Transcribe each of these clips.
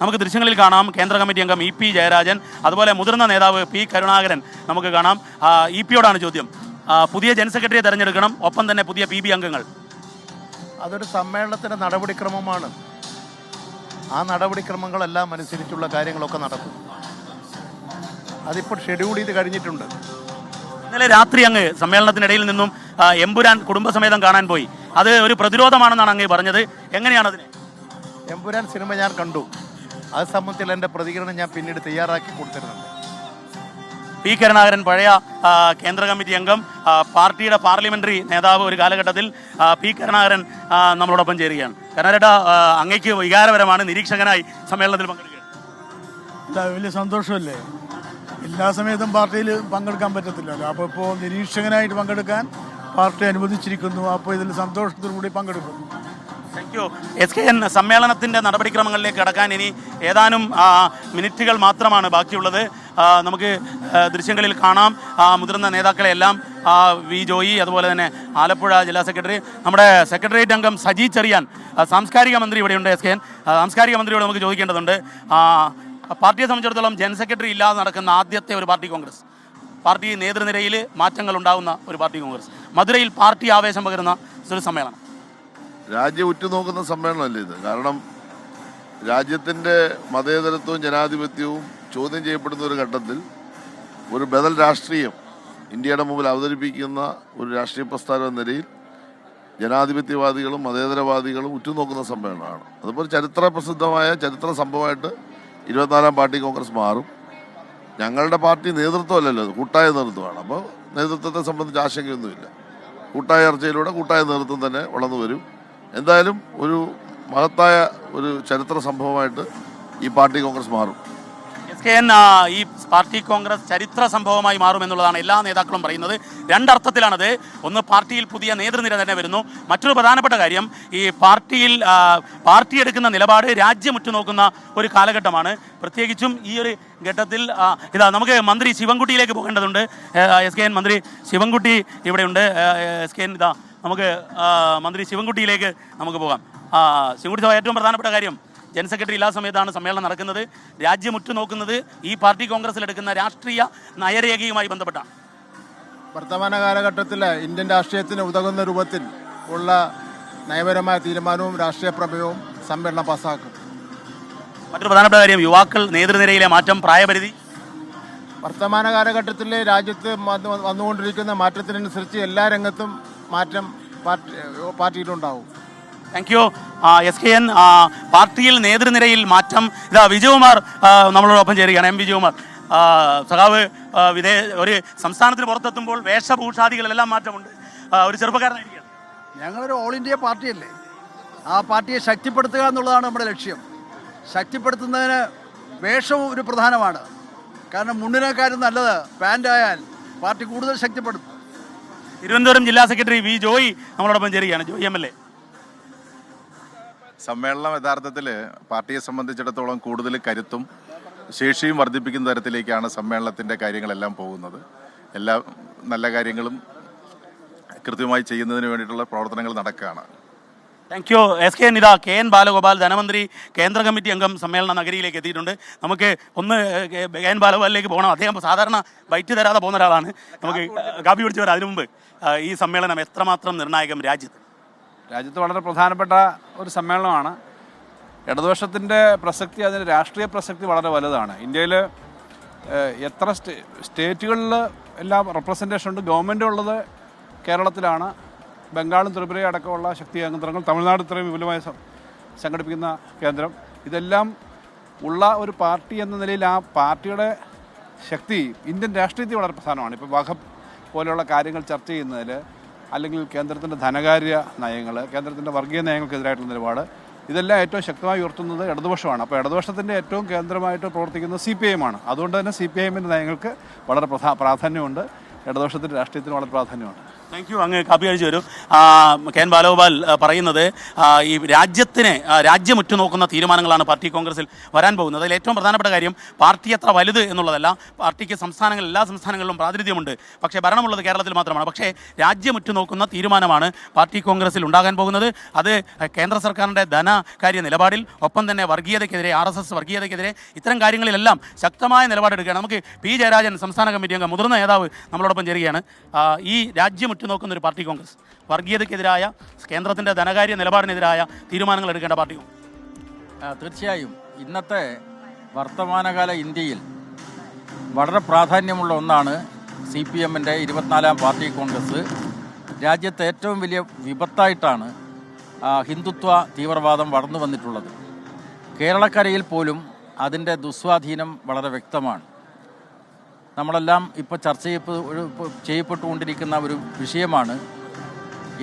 നമുക്ക് ദൃശ്യങ്ങളിൽ കാണാം കേന്ദ്ര കമ്മിറ്റി അംഗം ഇ പി ജയരാജൻ, അതുപോലെ മുതിർന്ന നേതാവ് പി കരുണാകരൻ. നമുക്ക് കാണാം. ഇ പിയോടാണ് ചോദ്യം. പുതിയ ജനറൽ സെക്രട്ടറിയെ തെരഞ്ഞെടുക്കണം, ഒപ്പം തന്നെ പുതിയ PB അംഗങ്ങൾ. അതൊരു സമ്മേളനത്തിൻ്റെ നടപടിക്രമമാണ്. ആ നടപടിക്രമങ്ങളെല്ലാം അനുസരിച്ചുള്ള കാര്യങ്ങളൊക്കെ നടക്കും. അതിപ്പോൾ ഷെഡ്യൂൾ ചെയ്ത് കഴിഞ്ഞിട്ടുണ്ട്. ഇന്നലെ രാത്രി അങ്ങ് സമ്മേളനത്തിനിടയിൽ നിന്നും എമ്പുരാൻ കുടുംബസമേതം കാണാൻ പോയി. അത് ഒരു പ്രതിരോധമാണെന്നാണ് അങ്ങ് പറഞ്ഞത്. എങ്ങനെയാണ് അതിനെ? എമ്പുരാൻ സിനിമ ഞാൻ കണ്ടു. അത് സംബന്ധിച്ചുള്ള എൻ്റെ പ്രതികരണം ഞാൻ പിന്നീട് തയ്യാറാക്കി കൊടുത്തിരുന്നുണ്ട്. പി കരുണാകരൻ, പഴയ കേന്ദ്ര കമ്മിറ്റി അംഗം, പാർട്ടിയുടെ പാർലമെന്ററി നേതാവ് ഒരു കാലഘട്ടത്തിൽ. പി കരുണാകരൻ നമ്മളോടൊപ്പം ചേരുകയാണ്. കരുണാകരേട്ടാ, അങ്ങേക്ക് വികാരപരമാണ് നിരീക്ഷകനായി സമ്മേളനത്തിൽ പങ്കെടുക്കുക. വലിയ സന്തോഷമല്ലേ? എല്ലാ സമയത്തും പാർട്ടിയിൽ പങ്കെടുക്കാൻ പറ്റത്തില്ലല്ലോ. അപ്പോൾ ഇപ്പോൾ നിരീക്ഷകനായിട്ട് പങ്കെടുക്കാൻ പാർട്ടി അനുവദിച്ചിരിക്കുന്നു. അപ്പോൾ ഇതിൽ സന്തോഷത്തോടുകൂടി പങ്കെടുക്കും. Thank you. SKN സമ്മേളനത്തിൻ്റെ നടപടിക്രമങ്ങളിലേക്ക് കടക്കാൻ ഇനി ഏതാനും മിനിറ്റുകൾ മാത്രമാണ് ബാക്കിയുള്ളത്. നമുക്ക് ദൃശ്യങ്ങളിൽ കാണാം മുതിർന്ന നേതാക്കളെല്ലാം. വി ജോയി, അതുപോലെ തന്നെ ആലപ്പുഴ ജില്ലാ സെക്രട്ടറി, നമ്മുടെ സെക്രട്ടേറിയറ്റ് അംഗം സജി ചെറിയാൻ, സാംസ്കാരിക മന്ത്രി ഇവിടെയുണ്ട്. SKN സാംസ്കാരിക മന്ത്രിയോട് നമുക്ക് ചോദിക്കേണ്ടതുണ്ട്. പാർട്ടിയെ സംബന്ധിച്ചിടത്തോളം ജനറൽ സെക്രട്ടറി ഇല്ലാതെ നടക്കുന്ന ആദ്യത്തെ ഒരു പാർട്ടി കോൺഗ്രസ്, പാർട്ടി നേതൃനിരയിൽ മാറ്റങ്ങൾ ഉണ്ടാകുന്ന ഒരു പാർട്ടി കോൺഗ്രസ്, മധുരയിൽ പാർട്ടി ആവേശം പകരുന്ന ഒരു സമ്മേളനം, രാജ്യം ഉറ്റുനോക്കുന്ന സമ്മേളനമല്ലേ ഇത്? കാരണം രാജ്യത്തിൻ്റെ മതേതരത്വവും ജനാധിപത്യവും ചോദ്യം ചെയ്യപ്പെടുന്ന ഒരു ഘട്ടത്തിൽ ഒരു ബദൽ രാഷ്ട്രീയം ഇന്ത്യയുടെ മുമ്പിൽ അവതരിപ്പിക്കുന്ന ഒരു രാഷ്ട്രീയ പ്രസ്ഥാനം എന്ന നിലയിൽ ജനാധിപത്യവാദികളും മതേതരവാദികളും ഉറ്റുനോക്കുന്ന സമ്മേളനമാണ്. അതുപോലെ ചരിത്ര സംഭവമായിട്ട് 24-ാം പാർട്ടി കോൺഗ്രസ് മാറും. ഞങ്ങളുടെ പാർട്ടി നേതൃത്വമല്ലല്ലോ, അത് കൂട്ടായ നേതൃത്വമാണ്. അപ്പോൾ നേതൃത്വത്തെ സംബന്ധിച്ച് ആശങ്കയൊന്നുമില്ല. കൂട്ടായ ചർച്ചയിലൂടെ കൂട്ടായ നേതൃത്വം തന്നെ വളർന്നു വരും. എന്തായാലും ഒരു മഹത്തായ ഒരു ചരിത്ര സംഭവമായിട്ട് ഈ പാർട്ടി കോൺഗ്രസ് മാറും. SKN ഈ പാർട്ടി കോൺഗ്രസ് ചരിത്ര സംഭവമായി മാറുമെന്നുള്ളതാണ് എല്ലാ നേതാക്കളും പറയുന്നത്. രണ്ടർത്ഥത്തിലാണത്. ഒന്ന്, പാർട്ടിയിൽ പുതിയ നേതൃനിര തന്നെ വരുന്നു. മറ്റൊരു പ്രധാനപ്പെട്ട കാര്യം, ഈ പാർട്ടി എടുക്കുന്ന നിലപാട് രാജ്യം ഉറ്റുനോക്കുന്ന ഒരു കാലഘട്ടമാണ്. പ്രത്യേകിച്ചും ഈ ഒരു ഘട്ടത്തിൽ നമുക്ക് മന്ത്രി ശിവൻകുട്ടിയിലേക്ക് പോകേണ്ടതുണ്ട്. SKN മന്ത്രി ശിവൻകുട്ടി ഇവിടെയുണ്ട്. SKN നമുക്ക് മന്ത്രി ശിവൻകുട്ടിയിലേക്ക് നമുക്ക് പോകാം. ശിവൻകുട്ടി, ഏറ്റവും പ്രധാനപ്പെട്ട കാര്യം, ജനറൽ സെക്രട്ടറി ഇല്ലാത്ത സമയത്താണ് സമ്മേളനം നടക്കുന്നത്. രാജ്യം ഉറ്റുനോക്കുന്നത് ഈ പാർട്ടി കോൺഗ്രസിലെടുക്കുന്ന രാഷ്ട്രീയ നയരേഖയുമായി ബന്ധപ്പെട്ടാണ്. വർത്തമാന കാലഘട്ടത്തിൽ ഇന്ത്യൻ രാഷ്ട്രീയത്തിന് ഉതകുന്ന രൂപത്തിൽ ഉള്ള നയപരമായ തീരുമാനവും രാഷ്ട്രീയ പ്രമേയവും സമ്മേളനം പാസ്സാക്കും. മറ്റൊരു പ്രധാനപ്പെട്ട കാര്യം, യുവാക്കൾ നേതൃനിരയിലെ മാറ്റം, പ്രായപരിധി. വർത്തമാന കാലഘട്ടത്തിൽ രാജ്യത്ത് വന്നുകൊണ്ടിരിക്കുന്ന മാറ്റത്തിനനുസരിച്ച് എല്ലാ രംഗത്തും മാറ്റം പാർട്ടിയിലുണ്ടാവും. Thank you. SKN പാർട്ടിയിൽ നേതൃനിരയിൽ മാറ്റം. വിജയകുമാർ നമ്മളോടൊപ്പം ചേരുകയാണ്. M വിജയകുമാർ, സഖാവ് ഒരു സംസ്ഥാനത്തിന് പുറത്തെത്തുമ്പോൾ വേഷഭൂഷാദികളിലെല്ലാം മാറ്റമുണ്ട്. ഒരു ചെറുപ്പക്കാരനായിരിക്കും. ഞങ്ങളൊരു ഓൾ ഇന്ത്യ പാർട്ടിയല്ലേ. ആ പാർട്ടിയെ ശക്തിപ്പെടുത്തുക എന്നുള്ളതാണ് നമ്മുടെ ലക്ഷ്യം. ശക്തിപ്പെടുത്തുന്നതിന് വേഷവും ഒരു പ്രധാനമാണ്. കാരണം മുന്നിനേക്കാരും നല്ലത് പാൻ്റായാൽ പാർട്ടി കൂടുതൽ ശക്തിപ്പെടും. തിരുവനന്തപുരം ജില്ലാ സെക്രട്ടറി വി ജോയി നമ്മളോടൊപ്പം ചേരുകയാണ്. ജോയി MLA. സമ്മേളനം യഥാർത്ഥത്തിൽ പാർട്ടിയെ സംബന്ധിച്ചിടത്തോളം കൂടുതൽ കരുത്തും ശേഷിയും വർദ്ധിപ്പിക്കുന്ന തരത്തിലേക്കാണ് സമ്മേളനത്തിൻ്റെ കാര്യങ്ങളെല്ലാം പോകുന്നത്. എല്ലാ നല്ല കാര്യങ്ങളും കൃത്യമായി ചെയ്യുന്നതിന് വേണ്ടിയിട്ടുള്ള പ്രവർത്തനങ്ങൾ നടക്കുകയാണ്. Thank you. SKN KN Balagopal, ധനമന്ത്രി, കേന്ദ്ര കമ്മിറ്റി അംഗം സമ്മേളന നഗരിയിലേക്ക് എത്തിയിട്ടുണ്ട്. നമുക്ക് ഒന്ന് KN ബാലഗോപാലിലേക്ക് പോകണം. അദ്ദേഹം സാധാരണ ബൈറ്റ് തരാതെ പോകുന്ന ഒരാളാണ്. നമുക്ക് കാപ്പി പിടിച്ചു വരാം. അതിനു മുമ്പ് ഈ സമ്മേളനം എത്രമാത്രം നിർണായകം രാജ്യത്ത് വളരെ പ്രധാനപ്പെട്ട ഒരു സമ്മേളനമാണ്. ഇടതുപക്ഷത്തിൻ്റെ പ്രസക്തി, അതിന് രാഷ്ട്രീയ പ്രസക്തി വളരെ വലുതാണ്. ഇന്ത്യയിൽ എത്ര സ്റ്റേറ്റുകളിൽ എല്ലാം റെപ്രസെൻറ്റേഷൻ ഉണ്ട്. ഗവൺമെൻറ് ഉള്ളത് കേരളത്തിലാണ്. ബംഗാളും ത്രിപുരയും അടക്കമുള്ള ശക്തി കേന്ദ്രങ്ങൾ, തമിഴ്നാട് ഇത്രയും വിപുലമായി സംഘടിപ്പിക്കുന്ന കേന്ദ്രം, ഇതെല്ലാം ഉള്ള ഒരു പാർട്ടി എന്ന നിലയിൽ ആ പാർട്ടിയുടെ ശക്തി ഇന്ത്യൻ രാഷ്ട്രീയത്തിൽ വളരെ പ്രധാനമാണ്. ഇപ്പോൾ വഖഫ് പോലെയുള്ള കാര്യങ്ങൾ ചർച്ച ചെയ്യുന്നതിൽ, അല്ലെങ്കിൽ കേന്ദ്രത്തിൻ്റെ ധനകാര്യ നയങ്ങൾ, കേന്ദ്രത്തിൻ്റെ വർഗീയ നയങ്ങൾക്കെതിരായിട്ടുള്ള നിലപാട്, ഇതെല്ലാം ഏറ്റവും ശക്തമായി ഉയർത്തുന്നത് ഇടതുപക്ഷമാണ്. അപ്പോൾ ഇടതുപക്ഷത്തിൻ്റെ ഏറ്റവും കേന്ദ്രമായിട്ട് പ്രവർത്തിക്കുന്നത് CPIM ആണ്. അതുകൊണ്ട് തന്നെ CPIM-ൻ്റെ നയങ്ങൾക്ക് വളരെ പ്രാധാന്യമുണ്ട്. ഇടതുപക്ഷത്തിൻ്റെ രാഷ്ട്രീയത്തിന് വളരെ പ്രാധാന്യമുണ്ട്. Thank you. അങ്ങ് കാപ്പി കഴിച്ചു വരും. കെ.എൻ. ബാലഗോപാൽ പറയുന്നത് ഈ രാജ്യം ഉറ്റുനോക്കുന്ന തീരുമാനങ്ങളാണ് പാർട്ടി കോൺഗ്രസിൽ വരാൻ പോകുന്നത്. അതിൽ ഏറ്റവും പ്രധാനപ്പെട്ട കാര്യം പാർട്ടി എത്ര വലുത് എന്നുള്ളതല്ല. പാർട്ടിക്ക് എല്ലാ സംസ്ഥാനങ്ങളിലും പ്രാതിനിധ്യമുണ്ട്. പക്ഷേ ഭരണമുള്ളത് കേരളത്തിൽ മാത്രമാണ്. പക്ഷേ രാജ്യം ഉറ്റുനോക്കുന്ന തീരുമാനമാണ് പാർട്ടി കോൺഗ്രസിൽ ഉണ്ടാകാൻ പോകുന്നത്. അത് കേന്ദ്ര സർക്കാരിൻ്റെ ധനകാര്യ നിലപാടിൽ, ഒപ്പം തന്നെ വർഗീയതയ്ക്കെതിരെ, RSS വർഗീയതയ്ക്കെതിരെ, ഇത്തരം കാര്യങ്ങളിലെല്ലാം ശക്തമായ നിലപാടെടുക്കുകയാണ്. നമുക്ക് പി ജയരാജൻ, സംസ്ഥാന കമ്മിറ്റി അംഗം, മുതിർന്ന നേതാവ് നമ്മളോടൊപ്പം ചേരുകയാണ്. ഈ രാജ്യം ഉറ്റുനോക്കുന്ന ഒരു പാർട്ടി കോൺഗ്രസ്, വർഗീയതയ്ക്കെതിരായ, കേന്ദ്രത്തിൻ്റെ ധനകാര്യ നിലപാടിനെതിരായ തീരുമാനങ്ങൾ എടുക്കേണ്ട പാർട്ടി കോൺഗ്രസ്. തീർച്ചയായും ഇന്നത്തെ വർത്തമാനകാല ഇന്ത്യയിൽ വളരെ പ്രാധാന്യമുള്ള ഒന്നാണ് CPM-ൻ്റെ 24-ാം പാർട്ടി കോൺഗ്രസ്. രാജ്യത്തെ ഏറ്റവും വലിയ വിപത്തായിട്ടാണ് ഹിന്ദുത്വ തീവ്രവാദം വളർന്നു വന്നിട്ടുള്ളത്. കേരളക്കരയിൽ പോലും അതിൻ്റെ ദുസ്വാധീനം വളരെ വ്യക്തമാണ്. നമ്മളെല്ലാം ഇപ്പോൾ ചർച്ച ചെയ്യപ്പെട്ടുകൊണ്ടിരിക്കുന്ന ഒരു വിഷയമാണ്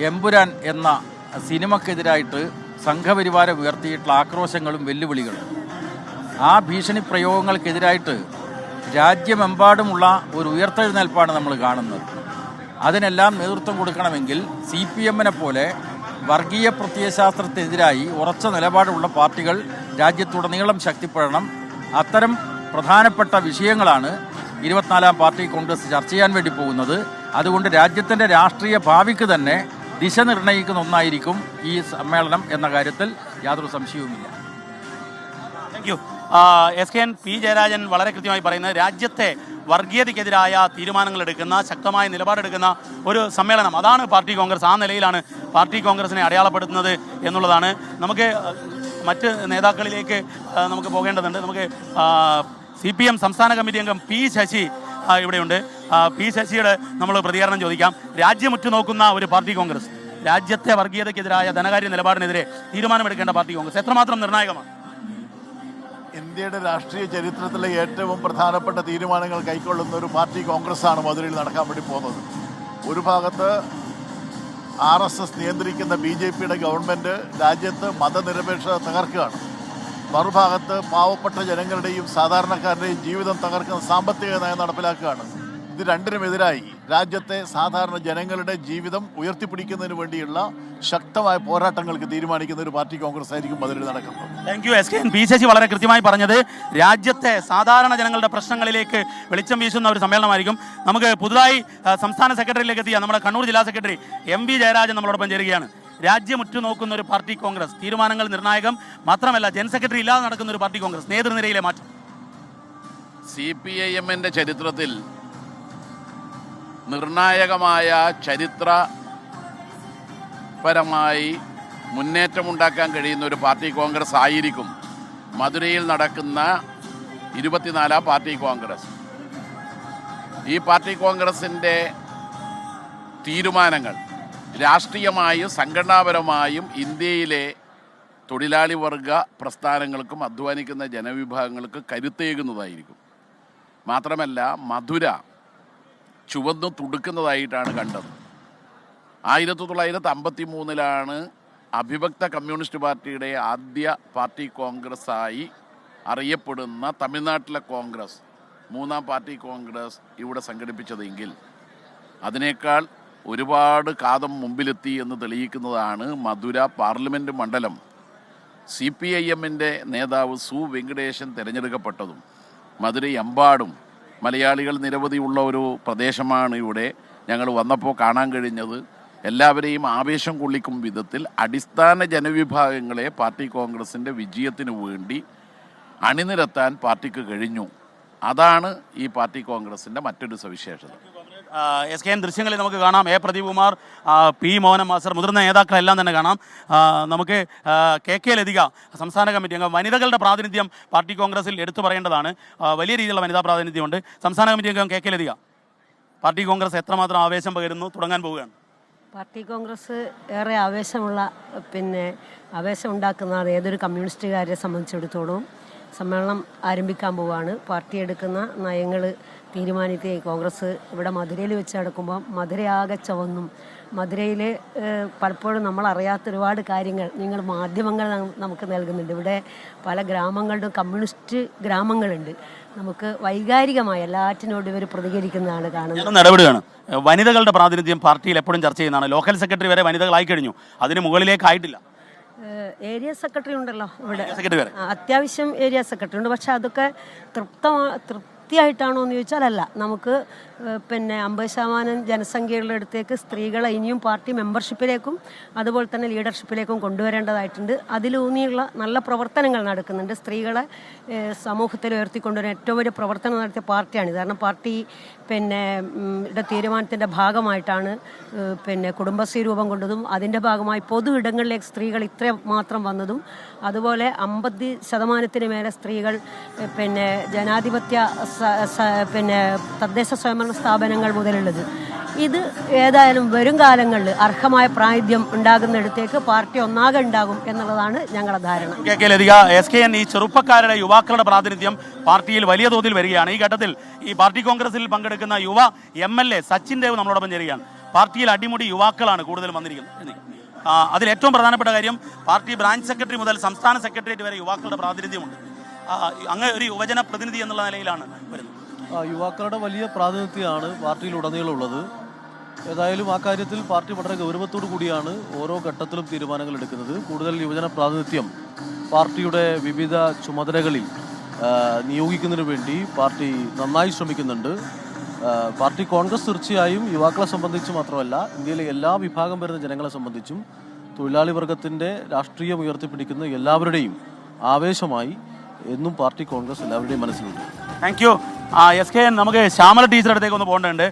എമ്പുരാൻ എന്ന സിനിമക്കെതിരായിട്ട് സംഘപരിവാരം ഉയർത്തിയിട്ടുള്ള ആക്രോശങ്ങളും വെല്ലുവിളികളും. ആ ഭീഷണി പ്രയോഗങ്ങൾക്കെതിരായിട്ട് രാജ്യമെമ്പാടുമുള്ള ഒരു ഉയർത്തെഴുന്നേൽപ്പാണ് നമ്മൾ കാണുന്നത്. അതിനെല്ലാം നേതൃത്വം കൊടുക്കണമെങ്കിൽ CPM-നെ പോലെ വർഗീയ പ്രത്യയശാസ്ത്രത്തിനെതിരായി ഉറച്ച നിലപാടുള്ള പാർട്ടികൾ രാജ്യത്തുടനീളം ശക്തിപ്പെടണം. അത്തരം പ്രധാനപ്പെട്ട വിഷയങ്ങളാണ് 24-ാം പാർട്ടി കോൺഗ്രസ് ചർച്ച ചെയ്യാൻ വേണ്ടി പോകുന്നത്. അതുകൊണ്ട് രാജ്യത്തിൻ്റെ രാഷ്ട്രീയ ഭാവിക്ക് തന്നെ ദിശ നിർണ്ണയിക്കുന്ന ഒന്നായിരിക്കും ഈ സമ്മേളനം എന്ന കാര്യത്തിൽ യാതൊരു സംശയവുമില്ല. Thank you. SKN P Jayarajan വളരെ കൃത്യമായി പറയുന്നത് രാജ്യത്തെ വർഗീയതയ്ക്കെതിരായ തീരുമാനങ്ങൾ എടുക്കുന്ന, ശക്തമായ നിലപാടെടുക്കുന്ന ഒരു സമ്മേളനം, അതാണ് പാർട്ടി കോൺഗ്രസ്. ആ നിലയിലാണ് പാർട്ടി കോൺഗ്രസിനെ അടയാളപ്പെടുത്തുന്നത് എന്നുള്ളതാണ്. നമുക്ക് മറ്റ് നേതാക്കളിലേക്ക് നമുക്ക് പോകേണ്ടതുണ്ട്. നമുക്ക് CPM സംസ്ഥാന കമ്മിറ്റി അംഗം പി ശശി ഇവിടെയുണ്ട്. പി ശശിയുടെ നമ്മൾ പ്രതികരണം ചോദിക്കാം. രാജ്യമുറ്റു നോക്കുന്ന ഒരു പാർട്ടി കോൺഗ്രസ്, രാജ്യത്തെ വർഗീയതയ്ക്കെതിരായ ധനകാര്യ നിലപാടിനെതിരെ തീരുമാനമെടുക്കേണ്ട പാർട്ടി കോൺഗ്രസ് എത്രമാത്രം നിർണായകമാണ്? ഇന്ത്യയുടെ രാഷ്ട്രീയ ചരിത്രത്തിലെ ഏറ്റവും പ്രധാനപ്പെട്ട തീരുമാനങ്ങൾ കൈക്കൊള്ളുന്ന ഒരു പാർട്ടി കോൺഗ്രസ്സാണ് മധുരയിൽ നടക്കാൻ വേണ്ടി പോകുന്നത്. ഒരു ഭാഗത്ത് RSS നിയന്ത്രിക്കുന്ന BJP-യുടെ ഗവൺമെൻറ് രാജ്യത്ത് മതനിരപേക്ഷത തകർക്കുകയാണ്. മറുഭാഗത്ത് പാവപ്പെട്ട ജനങ്ങളുടെയും സാധാരണക്കാരുടെയും ജീവിതം തകർക്കുന്ന സാമ്പത്തിക നയം നടപ്പിലാക്കുകയാണ്. ഇത് രണ്ടിനുമെതിരായി രാജ്യത്തെ സാധാരണ ജനങ്ങളുടെ ജീവിതം ഉയർത്തിപ്പിടിക്കുന്നതിന് വേണ്ടിയുള്ള ശക്തമായ പോരാട്ടങ്ങൾക്ക് തീരുമാനിക്കുന്ന ഒരു പാർട്ടി കോൺഗ്രസ് ആയിരിക്കും മധുരയിൽ നടക്കുന്നത്. Thank you. SKN P Sasi വളരെ കൃത്യമായി പറഞ്ഞത് രാജ്യത്തെ സാധാരണ ജനങ്ങളുടെ പ്രശ്നങ്ങളിലേക്ക് വെളിച്ചം വീശുന്ന ഒരു സമ്മേളനമായിരിക്കും. നമുക്ക് പുതുതായി സംസ്ഥാന സെക്രട്ടറിയിലേക്ക് എത്തിയ നമ്മുടെ കണ്ണൂർ ജില്ലാ സെക്രട്ടറി MV ജയരാജൻ നമ്മളോടൊപ്പം ചേരുകയാണ്. രാജ്യം ഉറ്റുനോക്കുന്ന ഒരു പാർട്ടി കോൺഗ്രസ്, തീരുമാനങ്ങൾ നിർണായകം, മാത്രമല്ല ജനറൽ സെക്രട്ടറി ഇല്ലാതെ നടക്കുന്ന ഒരു പാർട്ടി കോൺഗ്രസ്, നേതൃനിരയിലെ മാറ്റം. CPIM-ന്റെ ചരിത്രത്തിൽ നിർണായകമായ ചരിത്രപരമായി മുന്നേറ്റമുണ്ടാക്കാൻ കഴിയുന്ന ഒരു പാർട്ടി കോൺഗ്രസ് ആയിരിക്കും മധുരയിൽ നടക്കുന്ന 24-ാം പാർട്ടി കോൺഗ്രസ്. ഈ പാർട്ടി കോൺഗ്രസിൻ്റെ തീരുമാനങ്ങൾ രാഷ്ട്രീയമായും സംഘടനാപരമായും ഇന്ത്യയിലെ തൊഴിലാളി വർഗ പ്രസ്ഥാനങ്ങൾക്കും അധ്വാനിക്കുന്ന ജനവിഭാഗങ്ങൾക്ക് കരുത്തേകുന്നതായിരിക്കും. മാത്രമല്ല മധുര ചുവന്നു തുടുക്കുന്നതായിട്ടാണ് കണ്ടത്. 1953 അവിഭക്ത കമ്മ്യൂണിസ്റ്റ് പാർട്ടിയുടെ ആദ്യ പാർട്ടി കോൺഗ്രസ്സായി അറിയപ്പെടുന്ന തമിഴ്നാട്ടിലെ കോൺഗ്രസ്, 3-ാം പാർട്ടി കോൺഗ്രസ് ഇവിടെ സംഘടിപ്പിച്ചതെങ്കിൽ അതിനേക്കാൾ ഒരുപാട് കാതം മുമ്പിലെത്തി എന്ന് തെളിയിക്കുന്നതാണ് മധുര പാർലമെൻറ്റ് മണ്ഡലം CPIM-ന്റെ നേതാവ് സു വെങ്കടേശൻ തിരഞ്ഞെടുക്കപ്പെട്ടതും. മധുരയെമ്പാടും മലയാളികൾ നിരവധിയുള്ള ഒരു പ്രദേശമാണ് ഇവിടെ. ഞങ്ങൾ വന്നപ്പോൾ കാണാൻ കഴിഞ്ഞത് എല്ലാവരെയും ആവേശം കൊള്ളിക്കും വിധത്തിൽ അടിസ്ഥാന ജനവിഭാഗങ്ങളെ പാർട്ടി കോൺഗ്രസിൻ്റെ വിജയത്തിനു വേണ്ടി അണിനിരത്താൻ പാർട്ടിക്ക് കഴിഞ്ഞു. അതാണ് ഈ പാർട്ടി കോൺഗ്രസിൻ്റെ മറ്റൊരു സവിശേഷത. SKN ദൃശ്യങ്ങളിൽ നമുക്ക് കാണാം. A. Pradeep Kumar, P. Mohanan master, മുതിർന്ന നേതാക്കളെല്ലാം തന്നെ കാണാം. നമുക്ക് KK ലതിക, സംസ്ഥാന കമ്മിറ്റി അംഗം. വനിതകളുടെ പ്രാതിനിധ്യം പാർട്ടി കോൺഗ്രസിൽ എടുത്തു പറയേണ്ടതാണ്. വലിയ രീതിയിലുള്ള വനിതാ പ്രാതിനിധ്യമുണ്ട്. സംസ്ഥാന കമ്മിറ്റി അംഗം KK ലതിക, പാർട്ടി കോൺഗ്രസ് എത്രമാത്രം ആവേശം പകരുന്നു, തുടങ്ങാൻ പോവുകയാണ്? പാർട്ടി കോൺഗ്രസ് ഏറെ ആവേശം ഉണ്ടാക്കുന്നതാണ് ഏതൊരു കമ്മ്യൂണിസ്റ്റുകാരെ സംബന്ധിച്ചിടത്തോളം. സമ്മേളനം ആരംഭിക്കാൻ പോവുകയാണ്. പാർട്ടി എടുക്കുന്ന നയങ്ങൾ തീരുമാനിക്കുകയും കോൺഗ്രസ് ഇവിടെ മധുരയിൽ വെച്ച് നടക്കുമ്പോൾ മധുരയാകെ ചുവന്നും മധുരയിൽ പലപ്പോഴും നമ്മളറിയാത്ത ഒരുപാട് കാര്യങ്ങൾ നിങ്ങൾ മാധ്യമങ്ങൾ നമുക്ക് നൽകുന്നുണ്ട്. ഇവിടെ പല ഗ്രാമങ്ങളിലും കമ്മ്യൂണിസ്റ്റ് ഗ്രാമങ്ങളുണ്ട്. നമുക്ക് വൈകാരികമായ എല്ലാറ്റിനോടും ഇവർ പ്രതികരിക്കുന്നതാണ് കാണുന്നത്. ഇടപെടുകയാണ്. വനിതകളുടെ പ്രാതിനിധ്യം പാർട്ടിയിൽ എപ്പോഴും ചർച്ച ചെയ്യുന്നതാണ്. ലോക്കൽ സെക്രട്ടറി വരെ വനിതകളായി കഴിഞ്ഞു, അതിന് മുകളിലേക്കായിട്ടില്ല. ഏരിയ സെക്രട്ടറി ഉണ്ടല്ലോ ഇവിടെ, സെക്രട്ടറി വരെ അത്യാവശ്യം ഏരിയ സെക്രട്ടറി ഉണ്ട്. പക്ഷെ അതൊക്കെ തൃപ്തിയായിട്ടാണോ എന്ന് ചോദിച്ചാൽ അല്ല. നമുക്ക് 50% ജനസംഖ്യയുള്ള അടുത്തേക്ക് സ്ത്രീകളെ ഇനിയും പാർട്ടി മെമ്പർഷിപ്പിലേക്കും അതുപോലെ തന്നെ ലീഡർഷിപ്പിലേക്കും കൊണ്ടുവരേണ്ടതായിട്ടുണ്ട്. അതിലൂന്നിയുള്ള നല്ല പ്രവർത്തനങ്ങൾ നടക്കുന്നുണ്ട്. സ്ത്രീകളെ സമൂഹത്തിൽ ഉയർത്തിക്കൊണ്ടുവരാൻ ഏറ്റവും വലിയ പ്രവർത്തനം നടത്തിയ പാർട്ടിയാണ്. കാരണം പാർട്ടി തീരുമാനത്തിൻ്റെ ഭാഗമായിട്ടാണ് കുടുംബശ്രീ രൂപം കൊണ്ടതും അതിൻ്റെ ഭാഗമായി പൊതു ഇടങ്ങളിലേക്ക് സ്ത്രീകൾ ഇത്ര മാത്രം വന്നതും അതുപോലെ 50% മേലെ സ്ത്രീകൾ ജനാധിപത്യ തദ്ദേശ സ്വയംഭരണ സ്ഥാപനങ്ങൾ മുതലുള്ളത്. ഇത് ഏതായാലും വരും കാലങ്ങളിൽ അർഹമായ പ്രാതിനിധ്യം ഉണ്ടാകുന്നിടത്തേക്ക് പാർട്ടി ഒന്നാകെ ഉണ്ടാകും എന്നുള്ളതാണ് ഞങ്ങളുടെ ധാരണ. SKN ഈ ചെറുപ്പക്കാരുടെ യുവാക്കളുടെ പ്രാതിനിധ്യം പാർട്ടിയിൽ വലിയ തോതിൽ വരികയാണ്. ഈ ഘട്ടത്തിൽ ഈ പാർട്ടി കോൺഗ്രസിൽ പങ്കെടുക്കുന്ന യുവ MLA സച്ചിൻ ദേവ് നമ്മളോടൊപ്പം ചേരുകയാണ്. പാർട്ടിയിൽ അടിമുടി യുവാക്കളാണ് കൂടുതൽ വന്നിരിക്കുന്നത്. അതിൽ ഏറ്റവും പ്രധാനപ്പെട്ട കാര്യം പാർട്ടി ബ്രാഞ്ച് സെക്രട്ടറി മുതൽ സംസ്ഥാന സെക്രട്ടേറിയറ്റ് വരെ യുവാക്കളുടെ പ്രാതിനിധ്യമുണ്ട്. അങ്ങ് ഒരു യുവജന പ്രതിനിധി എന്നുള്ള നിലയിലാണ് വരുന്നത്. യുവാക്കളുടെ വലിയ പ്രാതിനിധ്യമാണ് പാർട്ടിയിൽ ഉടനീളമുള്ളത്. ഏതായാലും ആ കാര്യത്തിൽ പാർട്ടി വളരെ ഗൗരവത്തോടു കൂടിയാണ് ഓരോ ഘട്ടത്തിലും തീരുമാനങ്ങൾ എടുക്കുന്നത്. കൂടുതൽ യുവജന പ്രാതിനിധ്യം പാർട്ടിയുടെ വിവിധ ചുമതലകളിൽ നിയോഗിക്കുന്നതിന് വേണ്ടി പാർട്ടി നന്നായി ശ്രമിക്കുന്നുണ്ട്. പാർട്ടി കോൺഗ്രസ് തീർച്ചയായും യുവാക്കളെ സംബന്ധിച്ച് മാത്രമല്ല, ഇന്ത്യയിലെ എല്ലാ വിഭാഗം വരുന്ന ജനങ്ങളെ സംബന്ധിച്ചും തൊഴിലാളി വർഗത്തിൻ്റെ രാഷ്ട്രീയം ഉയർത്തിപ്പിടിക്കുന്ന എല്ലാവരുടെയും ആവേശമായി എന്നും പാർട്ടി കോൺഗ്രസ് എല്ലാവരുടെയും മനസ്സിലുണ്ട്. Thank you. SKN നമുക്ക് ശ്യാമല ടീച്ചറുടെ അടുത്തേക്ക് ഒന്ന് പോകേണ്ടതുണ്ട്.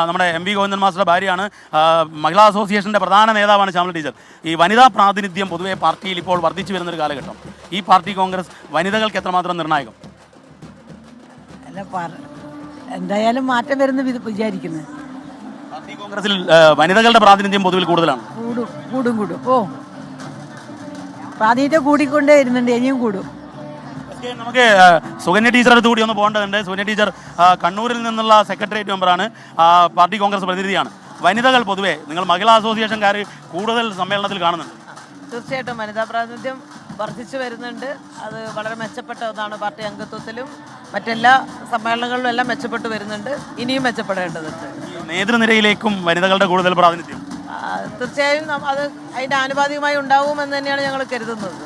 നമ്മുടെ MV ഗോവിന്ദൻ മാസ്റ്ററുടെ ഭാര്യയാണ്. മഹിളാ അസോസിയേഷൻ്റെ പ്രധാന നേതാവാണ് ശ്യാമല ടീച്ചർ. ഈ വനിതാ പ്രാതിനിധ്യം പൊതുവെ പാർട്ടിയിൽ ഇപ്പോൾ വർദ്ധിച്ചു വരുന്നൊരു കാലഘട്ടം. ഈ പാർട്ടി കോൺഗ്രസ് വനിതകൾക്ക് എത്രമാത്രം നിർണായകം? എന്തായാലും മാറ്റം വരുന്ന വിചാരിക്കുന്നത്. പാർട്ടി കോൺഗ്രസിൽ വനിതകളുടെ പ്രാതിനിധ്യം പൊതുവിൽ കൂടുതലാണ്. കൂടും. പ്രാതിനിധ്യം കൂടിക്കൊണ്ടേ വരുന്നുണ്ട്, ഇനിയും കൂടും. നമുക്ക് സുകന്യ ടീച്ചറുടെ അടുത്ത് കൂടി ഒന്ന് പോകേണ്ടതുണ്ട്. സുകന്യ ടീച്ചർ കണ്ണൂരിൽ നിന്നുള്ള സെക്രട്ടേറിയറ്റ് മെമ്പറാണ്, പാർട്ടി കോൺഗ്രസ് പ്രതിനിധിയാണ്. വനിതകൾ പൊതുവെ നിങ്ങൾ മഹിളാ അസോസിയേഷൻകാർ കൂടുതൽ സമ്മേളനത്തിൽ കാണുന്നുണ്ട്. തീർച്ചയായിട്ടും വനിതാ പ്രാതിനിധ്യം വർദ്ധിച്ചു വരുന്നുണ്ട്. അത് വളരെ മെച്ചപ്പെട്ട ഒന്നാണ്. പാർട്ടി അംഗത്വത്തിലും മറ്റെല്ലാ സമ്മേളനങ്ങളിലും എല്ലാം മെച്ചപ്പെട്ടു വരുന്നുണ്ട്. ഇനിയും മെച്ചപ്പെടേണ്ടതുണ്ട്. നേതൃനിരയിലേക്കും വനിതകളുടെ കൂടുതൽ പ്രാതിനിധ്യം തീർച്ചയായും അത് അതിൻ്റെ ആനുപാതികമായി ഉണ്ടാവുമെന്ന് തന്നെയാണ് ഞങ്ങൾ കരുതുന്നത്.